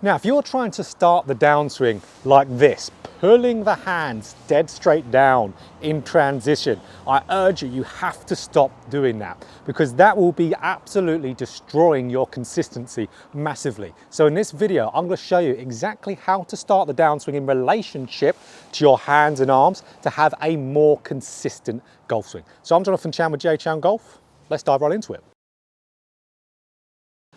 Now, if you're trying to start the downswing like this, pulling the hands dead straight down in transition, I urge you, you have to stop doing that because that will be absolutely destroying your consistency massively. So in this video, I'm going to show you exactly how to start the downswing in relationship to your hands and arms to have a more consistent golf swing. So I'm Jonathan Chan with JChownGolf. Let's dive right into it.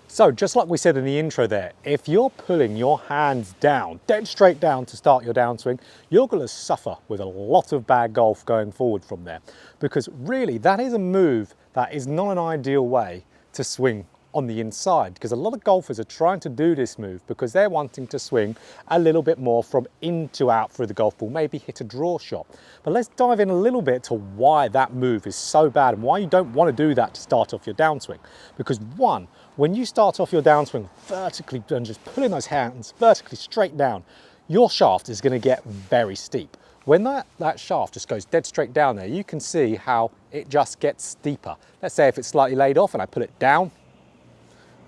So just like we said in the intro there, if you're pulling your hands down, dead straight down to start your downswing, you're going to suffer with a lot of bad golf going forward from there. Because really that is a move that is not an ideal way to swing on the inside, because a lot of golfers are trying to do this move because they're wanting to swing a little bit more from in to out through the golf ball, maybe hit a draw shot. But let's dive in a little bit to why that move is so bad and why you don't want to do that to start off your downswing. Because one, when you start off your downswing vertically and just pulling those hands vertically straight down, your shaft is going to get very steep. When that shaft just goes dead straight down there, you can see how it just gets steeper. Let's say if it's slightly laid off and I put it down,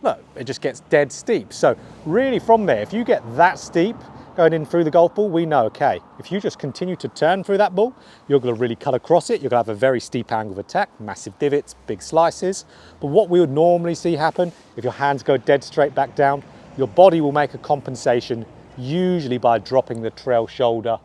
look, it just gets dead steep. So really from there, if you get that steep going in through the golf ball, we know, okay, if you just continue to turn through that ball, you're going to really cut across it. You're going to have a very steep angle of attack, massive divots, big slices. But what we would normally see happen, if your hands go dead straight back down, your body will make a compensation, usually by dropping the trail shoulder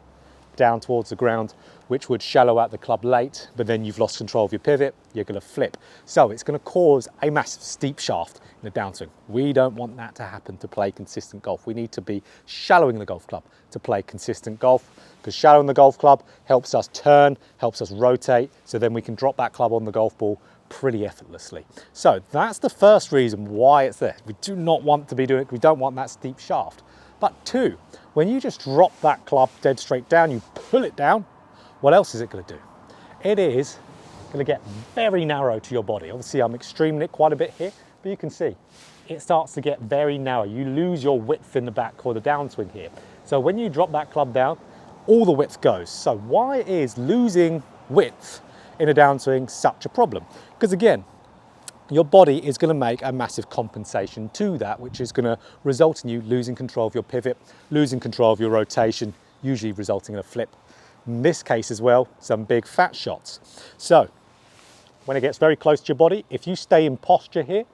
down towards the ground, which would shallow out the club late, but then you've lost control of your pivot, you're going to flip. So it's going to cause a massive steep shaft in the downswing. We don't want that to happen to play consistent golf. We need to be shallowing the golf club to play consistent golf, because shallowing the golf club helps us turn, helps us rotate, so then we can drop that club on the golf ball pretty effortlessly. So that's the first reason why it's there. We do not want to be doing it. We don't want that steep shaft. But two, when you just drop that club dead straight down, you pull it down, what else is it going to do? It is going to get very narrow to your body. Obviously, I'm extreming it quite a bit here, but you can see it starts to get very narrow. You lose your width in the back or the downswing here. So when you drop that club down, all the width goes. So why is losing width in a downswing such a problem? Because again, your body is going to make a massive compensation to that, which is going to result in you losing control of your pivot, losing control of your rotation, usually resulting in a flip. In this case as well, some big fat shots. So when it gets very close to your body, if you stay in posture here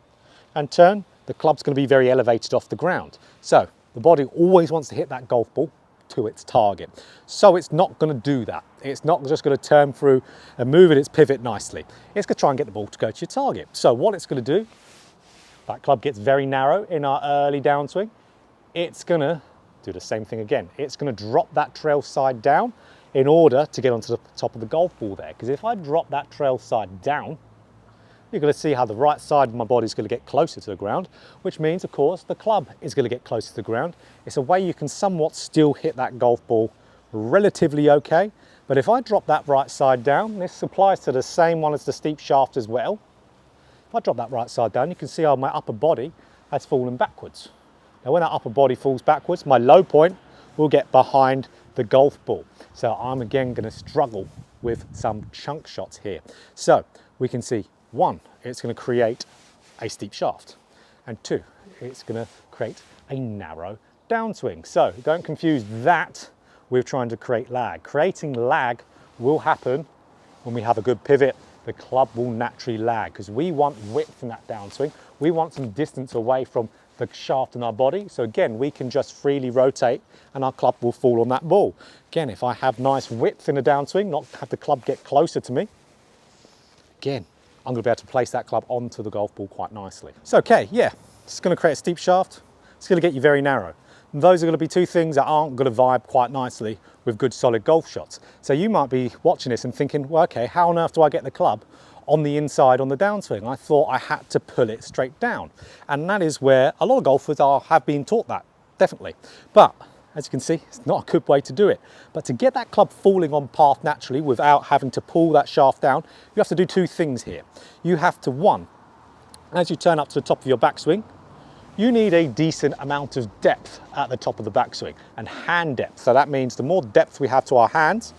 and turn, the club's going to be very elevated off the ground. So the body always wants to hit that golf ball to its target. So it's not going to do that. It's not just going to turn through and move its pivot nicely. It's going to try and get the ball to go to your target. So what it's going to do, that club gets very narrow in our early downswing. It's going to do the same thing again. It's going to drop that trail side down in order to get onto the top of the golf ball there. Because if I drop that trail side down, you're going to see how the right side of my body is going to get closer to the ground, which means, of course, the club is going to get closer to the ground. It's a way you can somewhat still hit that golf ball relatively okay. But if I drop that right side down, this applies to the same one as the steep shaft as well. If I drop that right side down, you can see how my upper body has fallen backwards. Now, when that upper body falls backwards, my low point will get behind the golf ball. So I'm again going to struggle with some chunk shots here. So we can see, one, it's going to create a steep shaft, and two, it's going to create a narrow downswing. So don't confuse that with trying to create lag. Creating lag will happen when we have a good pivot. The club will naturally lag because we want width in that downswing. We want some distance away from the shaft in our body. So again, we can just freely rotate and our club will fall on that ball. Again, if I have nice width in the downswing, not have the club get closer to me, again, I'm going to be able to place that club onto the golf ball quite nicely. So, okay, yeah, it's going to create a steep shaft. It's going to get you very narrow. And those are going to be two things that aren't going to vibe quite nicely with good solid golf shots. So you might be watching this and thinking, well, okay, how on earth do I get the club on the inside on the downswing? I thought I had to pull it straight down. And that is where a lot of golfers have been taught that, definitely. But as you can see, it's not a good way to do it. But to get that club falling on path naturally without having to pull that shaft down, you have to do two things here. You have to, one, as you turn up to the top of your backswing, you need a decent amount of depth at the top of the backswing and hand depth. So that means the more depth we have to our hands,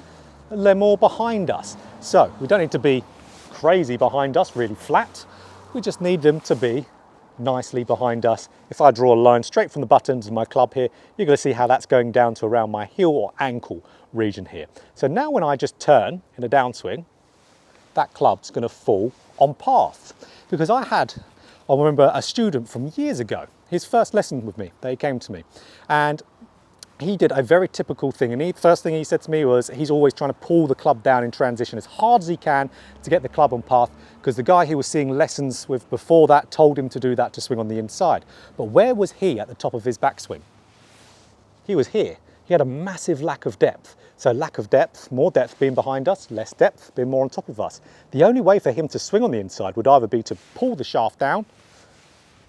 they're more behind us. So we don't need to be crazy behind us, really flat. We just need them to be nicely behind us. If I draw a line straight from the buttons of my club here, you're going to see how that's going down to around my heel or ankle region here. So now when I just turn in a downswing, that club's going to fall on path. Because I remember a student from years ago, his first lesson with me, they came to me, and he did a very typical thing. And the first thing he said to me was he's always trying to pull the club down in transition as hard as he can to get the club on path, because the guy he was seeing lessons with before that told him to do that to swing on the inside. But where was he at the top of his backswing? He was here. He had a massive lack of depth. So lack of depth, more depth being behind us, less depth being more on top of us. The only way for him to swing on the inside would either be to pull the shaft down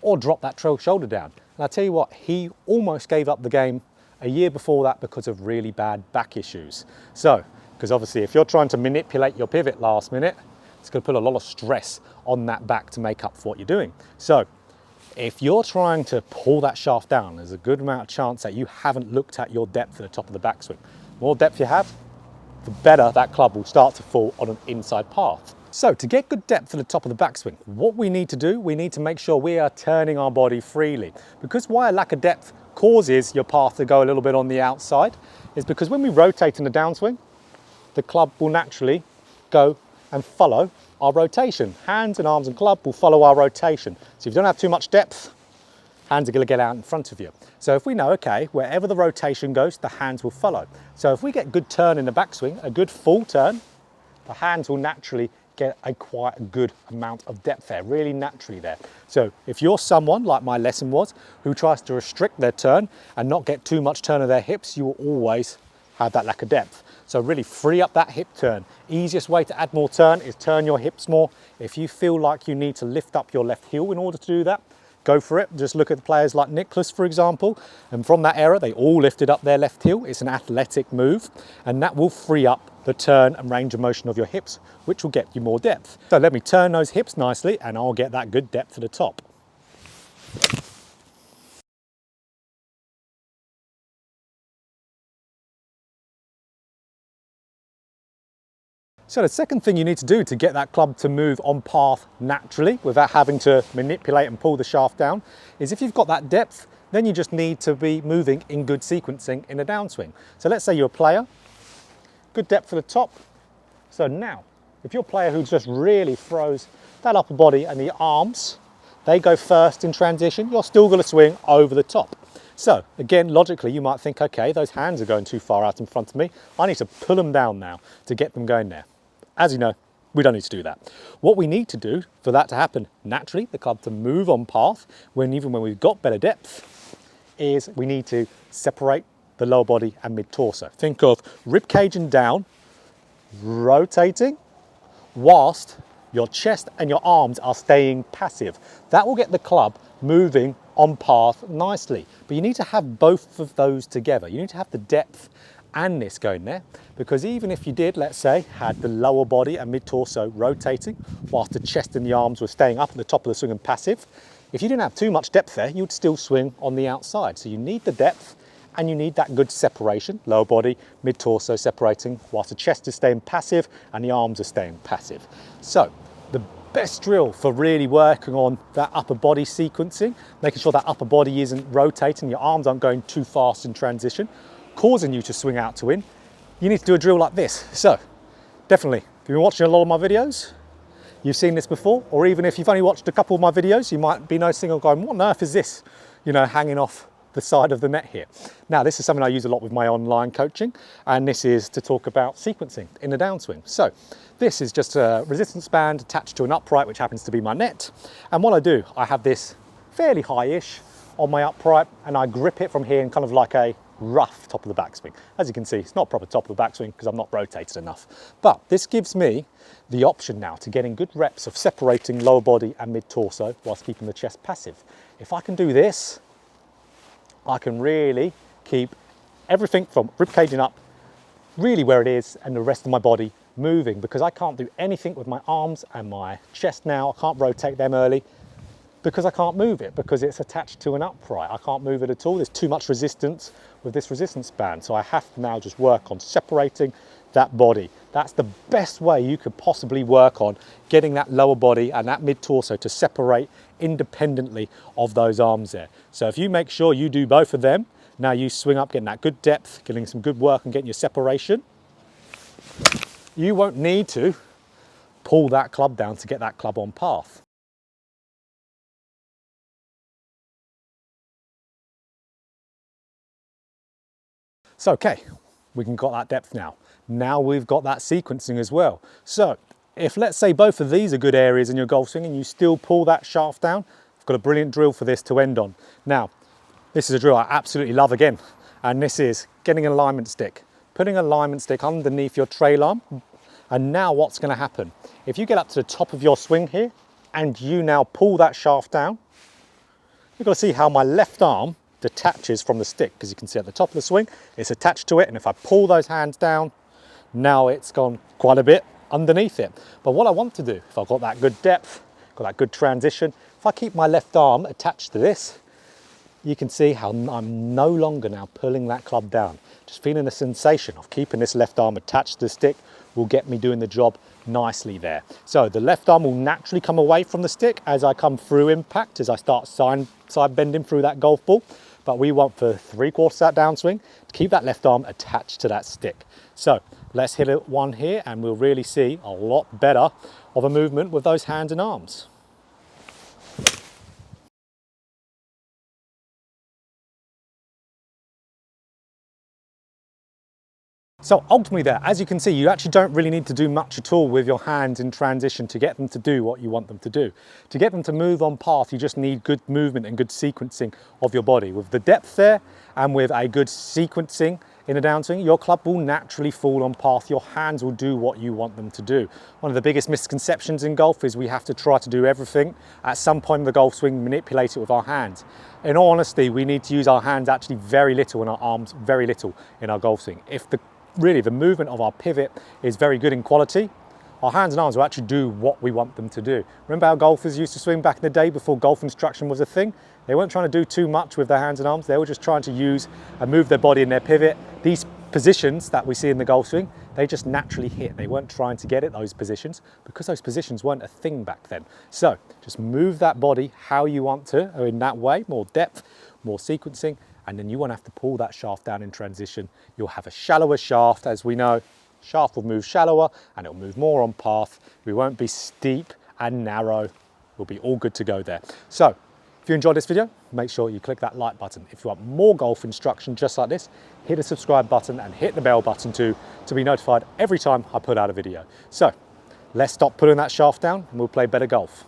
or drop that trail shoulder down. And I tell you what, he almost gave up the game a year before that because of really bad back issues. So, because obviously if you're trying to manipulate your pivot last minute, it's going to put a lot of stress on that back to make up for what you're doing. So if you're trying to pull that shaft down, there's a good amount of chance that you haven't looked at your depth at the top of the backswing. The more depth you have, the better that club will start to fall on an inside path. So to get good depth at the top of the backswing, what we need to do, we need to make sure we are turning our body freely. Because why a lack of depth causes your path to go a little bit on the outside is because when we rotate in the downswing, the club will naturally go and follow our rotation. Hands and arms and club will follow our rotation. So if you don't have too much depth, hands are going to get out in front of you. So if we know, okay, wherever the rotation goes, the hands will follow. So if we get good turn in the backswing, a good full turn, the hands will naturally get quite a good amount of depth there, really naturally there. So if you're someone, like my lesson was, who tries to restrict their turn and not get too much turn of their hips, you will always have that lack of depth. So really free up that hip turn. Easiest way to add more turn is turn your hips more. If you feel like you need to lift up your left heel in order to do that, go for it. Just look at the players like Nicholas, for example, and from that era, they all lifted up their left heel. It's an athletic move, and that will free up the turn and range of motion of your hips, which will get you more depth. So let me turn those hips nicely, and I'll get that good depth to the top. So the second thing you need to do to get that club to move on path naturally without having to manipulate and pull the shaft down is if you've got that depth, then you just need to be moving in good sequencing in a downswing. So let's say you're a player, good depth for the top. So now, if you're a player who just really throws that upper body and the arms, they go first in transition, you're still going to swing over the top. So again, logically, you might think, okay, those hands are going too far out in front of me. I need to pull them down now to get them going there. As you know, we don't need to do that. What we need to do for that to happen naturally, the club to move on path, even when we've got better depth, is we need to separate the lower body and mid-torso. Think of rib cage and down, rotating, whilst your chest and your arms are staying passive. That will get the club moving on path nicely. But you need to have both of those together. You need to have the depth and this going there, because even if you did, let's say, had the lower body and mid-torso rotating whilst the chest and the arms were staying up at the top of the swing and passive, if you didn't have too much depth there, you'd still swing on the outside. So you need the depth and you need that good separation, lower body, mid-torso separating whilst the chest is staying passive and the arms are staying passive. So the best drill for really working on that upper body sequencing, making sure that upper body isn't rotating, your arms aren't going too fast in transition, causing you to swing out to win, you need to do a drill like this. So definitely, if you've been watching a lot of my videos, you've seen this before, or even if you've only watched a couple of my videos, you might be noticing or going, what on earth is this, hanging off the side of the net here. Now, this is something I use a lot with my online coaching, and this is to talk about sequencing in the downswing. So this is just a resistance band attached to an upright, which happens to be my net. And what I do, I have this fairly high-ish on my upright, and I grip it from here in kind of like a rough top of the backswing. As you can see, it's not proper top of the backswing because I'm not rotated enough. But this gives me the option now to getting good reps of separating lower body and mid-torso whilst keeping the chest passive. If I can do this, I can really keep everything from ribcage and up really where it is and the rest of my body moving, because I can't do anything with my arms and my chest now. I can't rotate them early because I can't move it, because it's attached to an upright. I can't move it at all. There's too much resistance with this resistance band. So I have to now just work on separating, that body. That's the best way you could possibly work on getting that lower body and that mid-torso to separate independently of those arms there. So if you make sure you do both of them, now you swing up, getting that good depth, getting some good work and getting your separation, you won't need to pull that club down to get that club on path. So, okay, we can got that depth now. Now we've got that sequencing as well. So if let's say both of these are good areas in your golf swing and you still pull that shaft down, I've got a brilliant drill for this to end on. Now, this is a drill I absolutely love again, and this is getting an alignment stick, putting an alignment stick underneath your trail arm. And now what's going to happen? If you get up to the top of your swing here and you now pull that shaft down, you've got to see how my left arm detaches from the stick, because you can see at the top of the swing, it's attached to it. And if I pull those hands down, now it's gone quite a bit underneath it. But what I want to do, if I've got that good depth, got that good transition, if I keep my left arm attached to this, you can see how I'm no longer now pulling that club down. Just feeling the sensation of keeping this left arm attached to the stick will get me doing the job nicely there. So the left arm will naturally come away from the stick as I come through impact, as I start side bending through that golf ball. But we want for 3/4 that downswing to keep that left arm attached to that stick. So let's hit it one here and we'll really see a lot better of a movement with those hands and arms. So ultimately there, as you can see, you actually don't really need to do much at all with your hands in transition to get them to do what you want them to do. To get them to move on path, you just need good movement and good sequencing of your body. With the depth there and with a good sequencing in a downswing, your club will naturally fall on path. Your hands will do what you want them to do. One of the biggest misconceptions in golf is we have to try to do everything at some point in the golf swing, manipulate it with our hands. In all honesty, we need to use our hands actually very little and our arms very little in our golf swing. If really the movement of our pivot is very good in quality, our hands and arms will actually do what we want them to do. Remember how golfers used to swing back in the day before golf instruction was a thing? They weren't trying to do too much with their hands and arms. They were just trying to use and move their body in their pivot. These positions that we see in the golf swing, they just naturally hit. They weren't trying to get at those positions because those positions weren't a thing back then. So just move that body how you want to, or in that way, more depth, more sequencing, and then you won't have to pull that shaft down in transition. You'll have a shallower shaft. As we know, shaft will move shallower and it'll move more on path. We won't be steep and narrow. We'll be all good to go there. So if you enjoyed this video, make sure you click that like button. If you want more golf instruction just like this, hit the subscribe button and hit the bell button too to be notified every time I put out a video. So let's stop putting that shaft down and we'll play better golf.